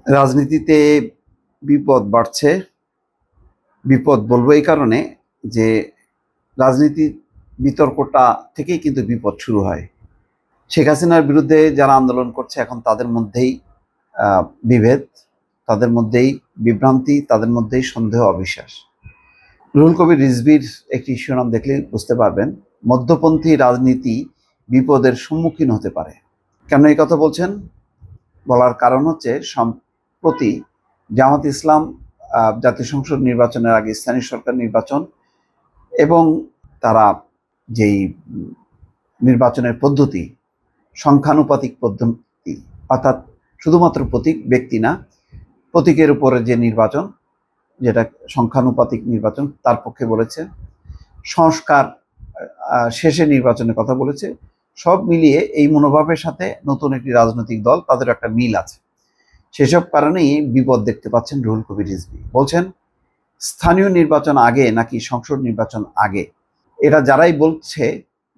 রাজনীতিতে বিপদ বাড়ছে। বিপদ বলবো এই কারণে যে রাজনীতির বিতর্কটা থেকেই কিন্তু বিপদ শুরু হয়। শেখ হাসিনার বিরুদ্ধে যারা আন্দোলন করছে এখন তাদের মধ্যেই বিভেদ, তাদের মধ্যেই বিভ্রান্তি, তাদের মধ্যেই সন্দেহ, অবিশ্বাস। রুহুল কবির রিজভীর একটি শিরোনাম দেখলে বুঝতে পারবেন, মধ্যপন্থী রাজনীতি বিপদের সম্মুখীন হতে পারে। কেন এই কথা বলছেন? বলার কারণ হচ্ছে সম্প্রতি জামাত ইসলাম জাতীয় সংসদ নির্বাচনের আগে স্থানীয় সরকার নির্বাচন এবং তারা যেই নির্বাচনের পদ্ধতি, সংখ্যানুপাতিক পদ্ধতি, অর্থাৎ শুধুমাত্র প্রতীক, ব্যক্তি না, প্রতীকের উপরে যে নির্বাচন, যেটা সংখ্যানুপাতিক নির্বাচন, তার পক্ষে বলেছে। সংস্কার শেষে নির্বাচনের কথা বলেছে। সব মিলিয়ে এই মনোভাবের সাথে নতুন একটি রাজনৈতিক দল, তাদের একটা মিল আছে। সেসব কারণেই বিপদ দেখতে পাচ্ছেন রুহুল কবির রিজভী। বলছেন, স্থানীয় নির্বাচন আগে নাকি সংসদ নির্বাচন আগে, এরা যারাই বলছে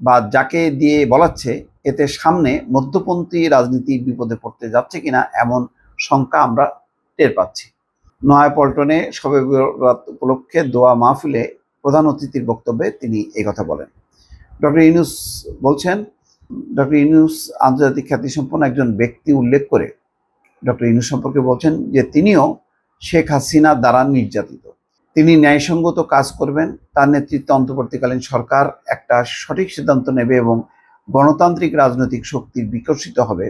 বা যাকে দিয়ে বলাচ্ছে, এতে সামনে মধ্যপন্থী রাজনীতি বিপদে পড়তে যাচ্ছে কিনা এমন শঙ্কা আমরা টের পাচ্ছি। নয়াপল্টনে শবে বরাত উপলক্ষে দোয়া মাহফিলে প্রধান অতিথির বক্তব্যে তিনি এই কথা বলেন। ডক্টর ইউনূস বলছেন, ডক্টর ইউনূস আন্তর্জাতিক খ্যাতিসম্পন্ন একজন ব্যক্তি উল্লেখ করে ডক্টর ইউনূস সম্পর্কে বলছেন যে তিনিও শেখ হাসিনা দ্বারা নির্যাতিত। তিনি ন্যায়সঙ্গত কাজ করবেন, তার নেতৃত্বে অন্তর্বর্তীকালীন সরকার একটা সঠিক সিদ্ধান্ত নেবে এবং গণতান্ত্রিক রাজনৈতিক শক্তির বিকশিত হবে।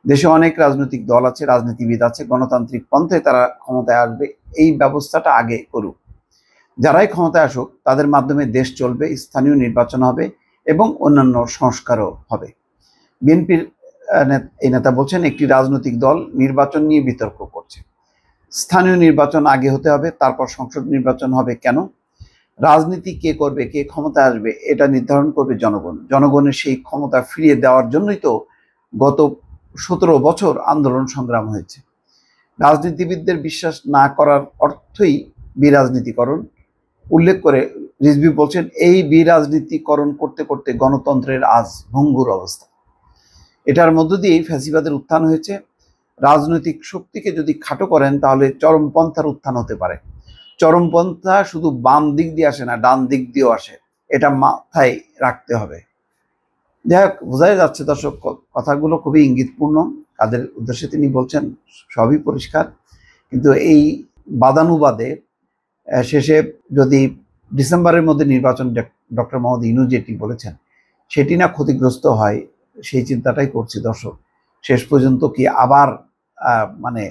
দেশে অনেক রাজনৈতিক দল আছে, রাজনীতিবিদ আছে, গণতান্ত্রিক পন্থে তারা ক্ষমতায় আসবে, এই ব্যবস্থাটা আগে করুক। যারাই ক্ষমতায় আসুক তাদের মাধ্যমে দেশ চলবে, স্থানীয় নির্বাচন হবে এবং অন্যান্য সংস্কারও হবে। বিএনপির এই নেতা বলছেন, একটি রাজনৈতিক দল নির্বাচন নিয়ে বিতর্ক করছে। স্থানীয় নির্বাচন আগে হতে হবে, তারপর সংসদ নির্বাচন হবে। কেন? রাজনীতি কে করবে, কে ক্ষমতায় আসবে, এটা নির্ধারণ করবে জনগণ। জনগণের সেই ক্ষমতা ফিরিয়ে দেওয়ার জন্যই তো গত 17 বছর আন্দোলন সংগ্রাম হয়েছে। রাজনীতিবিদদের বিশ্বাস না করার অর্থই বিরাজনীতিকরণ। উল্লেখ করে রিজভী বলছেন, এই বিরাজনীতিকরণ করতে করতে গণতন্ত্রের আজ ভঙ্গুর অবস্থা। এটার মধ্য দিয়েই ফ্যাসিবাদের উত্থান হয়েছে। রাজনৈতিক শক্তিকে যদি খাটো করেন তাহলে চরমপন্থার উত্থান হতে পারে। চরমপন্থা শুধু বাম দিক দিয়ে আসে না, ডান দিক দিয়েও আসে, এটা মাথায় রাখতে হবে। যাই হোক, বোঝাই যাচ্ছে দর্শক, কথাগুলো খুবই ইঙ্গিতপূর্ণ। কাদের উদ্দেশ্যে তিনি বলছেন সবই পরিষ্কার, কিন্তু এই বাদানুবাদে শেষে যদি ডিসেম্বরের মধ্যে নির্বাচন ডক্টর মোহাম্মদ ইউনূস যেটি বলেছেন সেটি না ক্ষতিগ্রস্ত হয়, সেই চিন্তাটাই করছি দর্শক। শেষ পর্যন্ত কি আবার মানে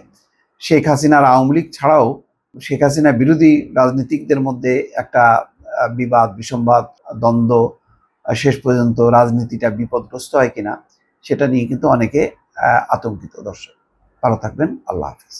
শেখ হাসিনার আওয়ামী লীগ ছাড়াও শেখ হাসিনা বিরোধী রাজনীতিকদের মধ্যে একটা বিবাদ, বিসম্বাদ, দ্বন্দ্ব, শেষ পর্যন্ত রাজনীতিটা বিপদগ্রস্ত হয় কিনা, সেটা নিয়ে কিন্তু অনেকে আতঙ্কিত। দর্শক ভালো থাকবেন, আল্লাহ হাফিজ।